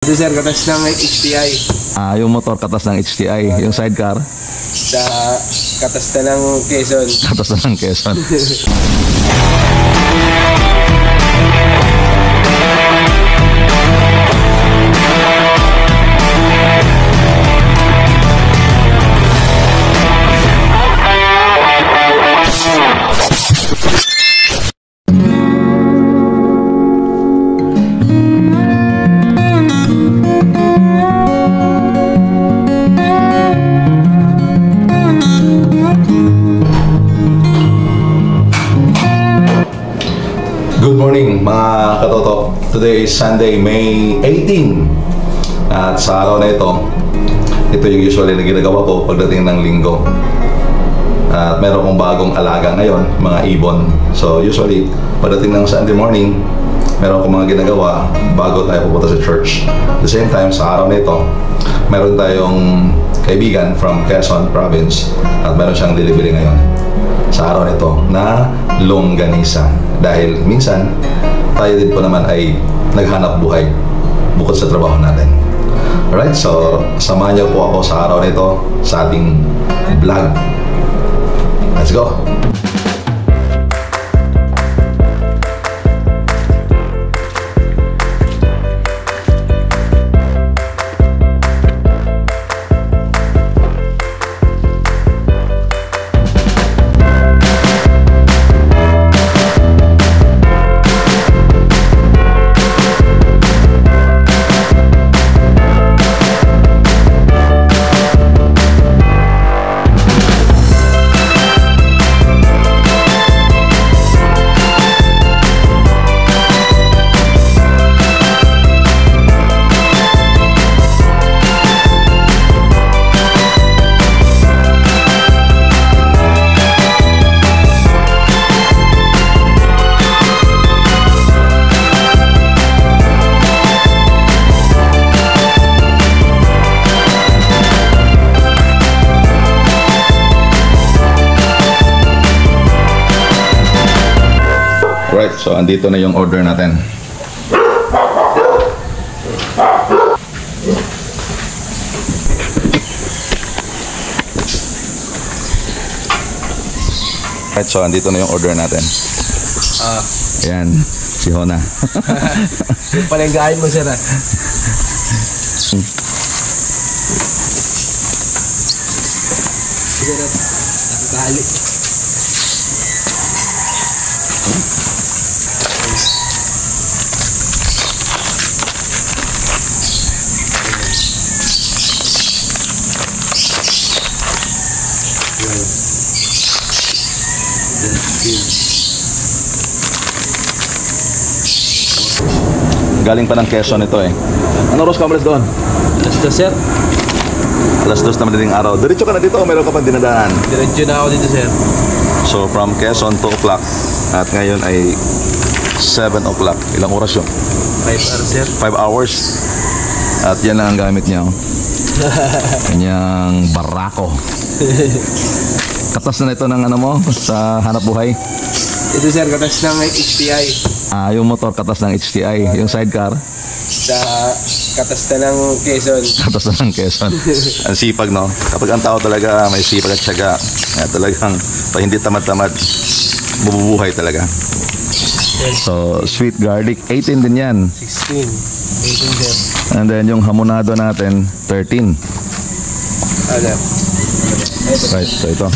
Ito sir, katas ng HTI. Yung motor katas ng HTI. Yung sidecar? Sa katas na ng Quezon. Katas na ng Quezon. Good morning mga katoto. Today is Sunday, May 18. At sa araw na ito yung usually na ginagawa ko pagdating ng linggo. At meron kong bagong alaga ngayon, mga ibon. So usually, pagdating ng Sunday morning, meron akong mga ginagawa bago tayo pupunta sa church. At the same time, sa araw na ito, meron tayong kaibigan from Quezon Province at meron siyang delivery ngayon sa araw nito na longganisa. Dahil minsan, tayo din po naman ay naghanap buhay bukod sa trabaho natin. Alright, so samahan niyo po ako sa araw nito sa ating vlog. Let's go! Right, so andito na yung order natin. Right, so andito na yung order natin. Ayan, si Hona. Yung palenggahin mo sir Sige na, nakakali. Galing pa ng Quezon ito eh. Ano oras ka umalis doon? Alas 2 sir. Alas 2 na madaling araw. Diretso ka na dito o meron ka pang dinadaanan? Diretso na ako dito sir. So from Quezon 2 o'clock at ngayon ay 7 o'clock. Ilang oras yun? 5 hours sir. 5 hours. At yan lang ang gamit niya. Kanyang barako. Katas na ito ng ano mo sa hanap buhay? Ito sir, katas ng HTI. Yung motor katas ng HTI. Yung sidecar? Sa katas na ng Quezon. Katas na ng Quezon. Ang sipag, no? Kapag ang tao talaga may sipag at syaga, talagang hindi tamad-tamad, mabubuhay talaga. So, sweet garlic, 18 din yan. 16. 18 sir. And then yung hamonado natin, 13. Ano? Right, so ito.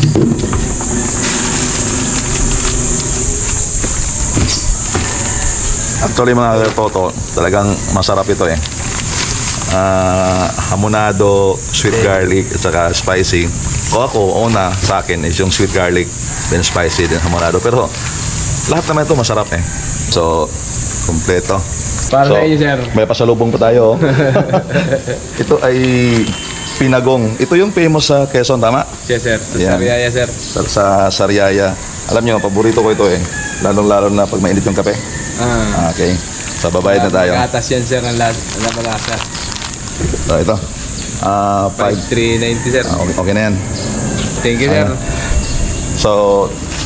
Actually mga katoto, talagang masarap ito eh. Hamonado, sweet garlic, at saka spicy. O ako, una sa akin is yung sweet garlic, then spicy, then hamonado. Pero lahat naman ito masarap eh. So, kompleto. Para so, sa inyo sir. May pasalubong pa tayo. Ito ay pinagong. Ito yung famous sa Quezon, tama? Yes sir. Sa Yan. Sariaya sir. Sa Sariaya. Alam nyo, paborito ko ito eh. Lalong-lalo na pag mainit yung kape. Okay. So, babayad na tayo. Gatas yan sir ang malasa. So, ito. 5,390 sir. Okay na yan. Thank you sir. So,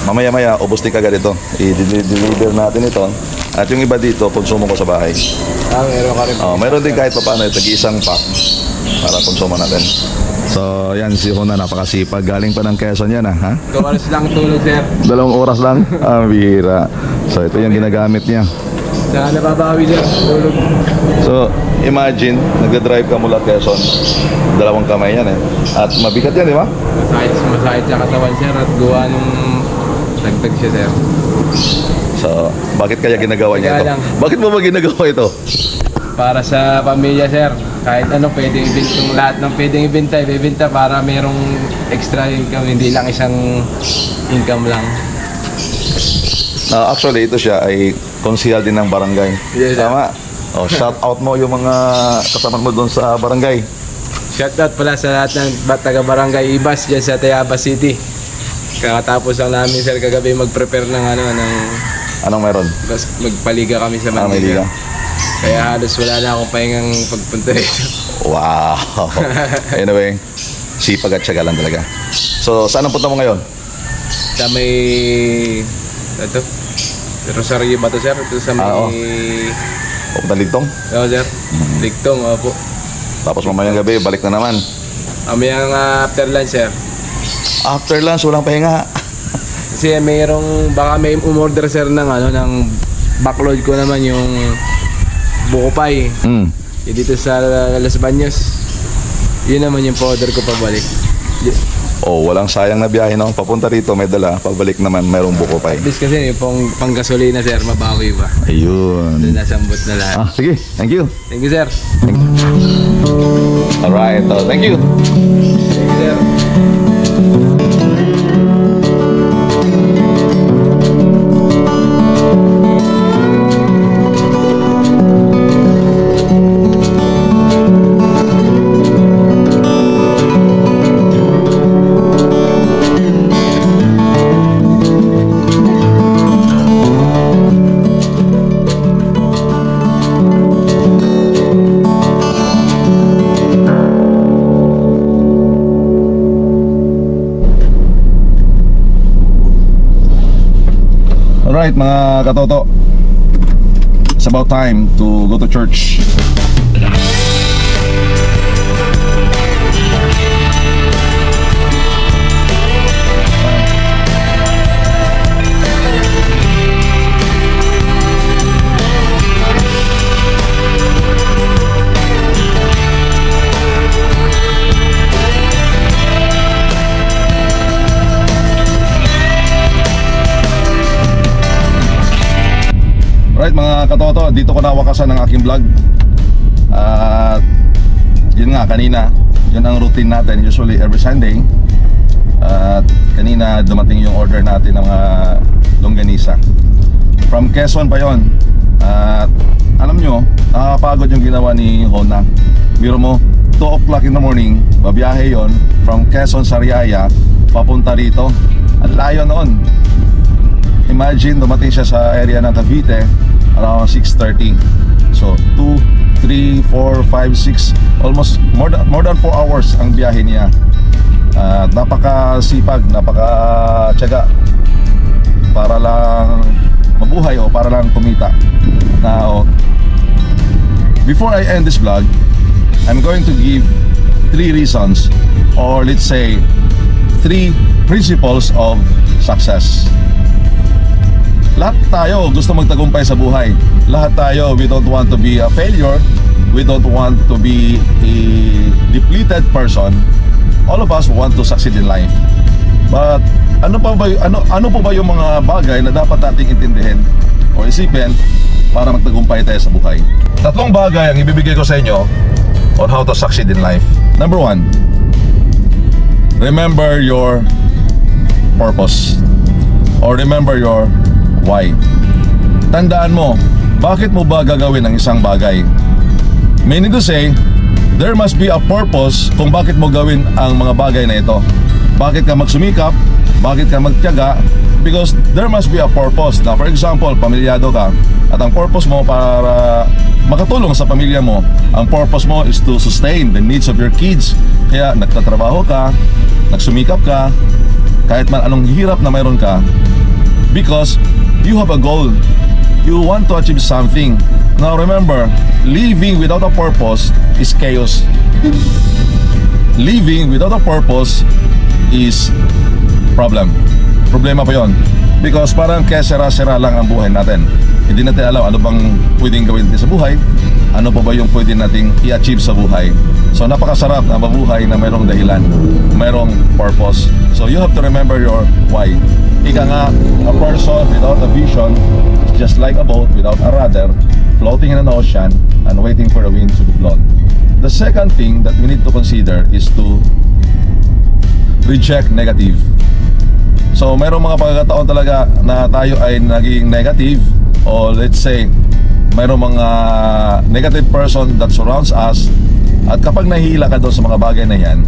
mamaya-maya, ubos din kagad ito. I-deliver natin ito. At yung iba dito, konsumo ko sa bahay. Meron ka rin. Meron din kahit pa paano, tag-isang pack para konsumo natin. So, yan si Hona, napakasipag. Galing pa ng Quezon yan, ha? 2 oras lang tulog, sir. 2 oras lang? Bihira. So, ito yung ginagamit niya. Saka nababawi, sir. Tulog. So, imagine, nagda-drive ka mula Quezon. 2 kamay yan, eh. At mabigat yan, di ba? Masakit sa katawan, sir. At gawa nung tagtag siya, sir. So, bakit kaya ginagawa niya ito? Kaya lang. Bakit mo ba ginagawa ito? Para sa pamilya, sir. Kahit ano, pwedeng ibenta, lahat ng pwedeng ibenta para merong extra income, hindi lang isang income lang. Actually, ito siya ay konsihal din ng barangay. Yes, sir. Tama? Shout out mo yung mga kasama mo doon sa barangay. Shoutout pala sa lahat ng taga-barangay Ibas dyan sa Tayabas City. Kakatapos lang namin, sir, kagabi mag-prepare ng Anong meron? magpaliga kami sa May liga? Manila. Kaya halos wala na akong pahingang pagpunta rito. Wow! Anyway, sipag at syaga lang talaga. So, saan ang punta mo ngayon? Sa may... Ito? Rosario ba ito, sir? Ito sa may... Oo. Pupunta Ligtong? Oo, sir. Ligtong, opo. Tapos mamayang gabi, balik na naman. Amayang after lunch, sir. After lunch, walang pahinga. Kasi baka may umorder, sir, ng backload ko naman yung buko pie. Dito sa Las Baños. Yun naman yung powder ko pabalik. Walang sayang na biyahe, no? Papunta rito, may dala. Pabalik naman, mayroong buko pa. At least kasi yung pang-gasolina, sir, mabawi ba? Ayun. Doon nasambot na lahat. Sige, thank you. Thank you, sir. Alright, thank you. Thank you, sir. Alright mga katoto, it's about time to go to church. Alright mga katoto, dito ko nawakasan ang aking vlog. At yun nga, kanina, yun ang routine natin usually every Sunday. At kanina dumating yung order natin ng mga longganisa from Quezon pa yon. At alam nyo, nakakapagod yung ginawa ni Hona. Biro mo, 2 o'clock in the morning, babiyahe yon from Quezon, Sariaya, papunta rito. Ang layo noon. Imagine, dumating siya sa area ng Cavite around 6:30. So 2, 3, 4, 5, 6, almost more than 4 hours ang biyahe niya. Napakasipag, napakatiyaga para lang mabuhay o para lang kumita. Now, before I end this vlog, I'm going to give 3 reasons, or let's say 3 principles of success. Lahat tayo gusto magtagumpay sa buhay. Lahat tayo, we don't want to be a failure. We don't want to be a depleted person. All of us want to succeed in life. But ano po ba yung mga bagay na dapat nating intindihin o isipin para magtagumpay tayo sa buhay? 3 bagay ang ibibigay ko sa inyo on how to succeed in life. Number 1, remember your purpose, or remember your why. Tandaan mo, bakit mo ba gagawin ang isang bagay? Meaning to say, there must be a purpose kung bakit mo gawin ang mga bagay na ito. Bakit ka magsumikap? Bakit ka magtiyaga? Because there must be a purpose. Now, for example, pamilyado ka at ang purpose mo para makatulong sa pamilya mo. Ang purpose mo is to sustain the needs of your kids. Kaya nagtatrabaho ka, nagsumikap ka, kahit man anong hirap na mayroon ka, because you have a goal. You want to achieve something. Now remember, living without a purpose is chaos. Living without a purpose is problema pa yon. Because parang kaya sera-sera lang ang buhay natin. Hindi natin alam ano bang pwedeng gawin natin sa buhay, ano pa ba yung pwede nating i-achieve sa buhay. So napakasarap na mabuhay na mayroong dahilan, mayroong purpose. So you have to remember your why. Ika nga, a person without a vision is just like a boat without a rudder, floating in an ocean and waiting for the wind to be blown. The second thing that we need to consider is to reject negative. So mayroong mga pagkakataon talaga na tayo ay naging negative, or let's say mayroong mga negative person that surrounds us, at kapag nahihila ka doon sa mga bagay na yan,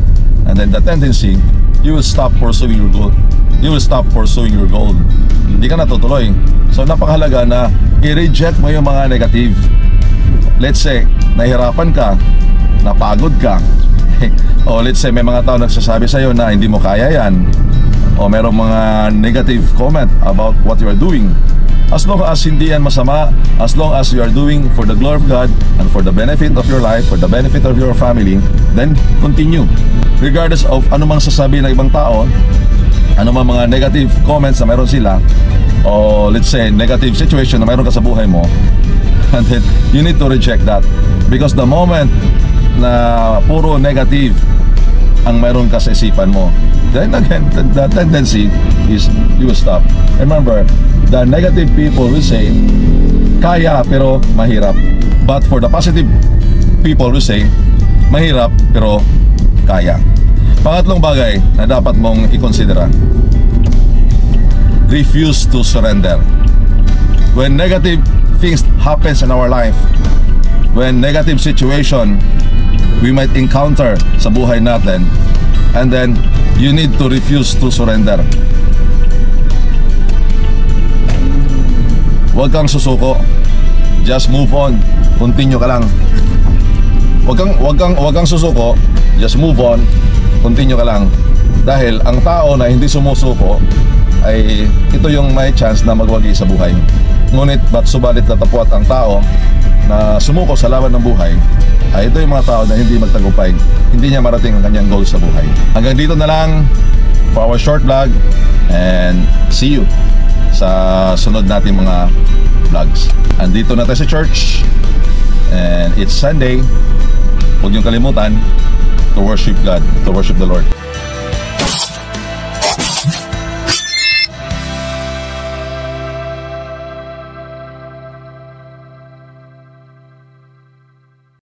and then the tendency, you will stop pursuing your goal. You will stop pursuing your goal. Hindi ka natutuloy. So napakahalaga na i-reject mo yung mga negative. Let's say nahihirapan ka, napagod ka, o let's say may mga tao nagsasabi sa'yo na hindi mo kaya yan, o merong mga negative comment about what you are doing. As long as hindi yan masama, as long as you are doing for the glory of God and for the benefit of your life, for the benefit of your family, then continue. Regardless of anumang sasabi ng ibang tao, anumang mga negative comments na meron sila, o let's say negative situation na meron ka sa buhay mo, and then you need to reject that. Because the moment na puro negative ang meron ka sa isipan mo, then again, the tendency is you will stop. Remember, the negative people will say, kaya pero mahirap. But for the positive people will say, mahirap pero kaya. Pangatlong bagay na dapat mong i-considera, refuse to surrender. When negative things happens in our life, when negative situation we might encounter sa buhay natin, and then you need to refuse to surrender. Huwag kang susuko. Just move on. Continue ka lang. Huwag kang susuko. Just move on. Continue ka lang. Dahil ang tao na hindi sumusuko ay ito yung may chance na magwagi sa buhay. Ngunit subalit natapwat ang tao na sumuko sa laban ng buhay, ay ito yung mga tao na hindi magtagumpay, hindi niya marating ang kanyang goal sa buhay. Hanggang dito na lang for our short vlog, and see you sa sunod nating mga vlogs. Andito na tayo sa church, and it's Sunday. Huwag niyong kalimutan to worship God, to worship the Lord.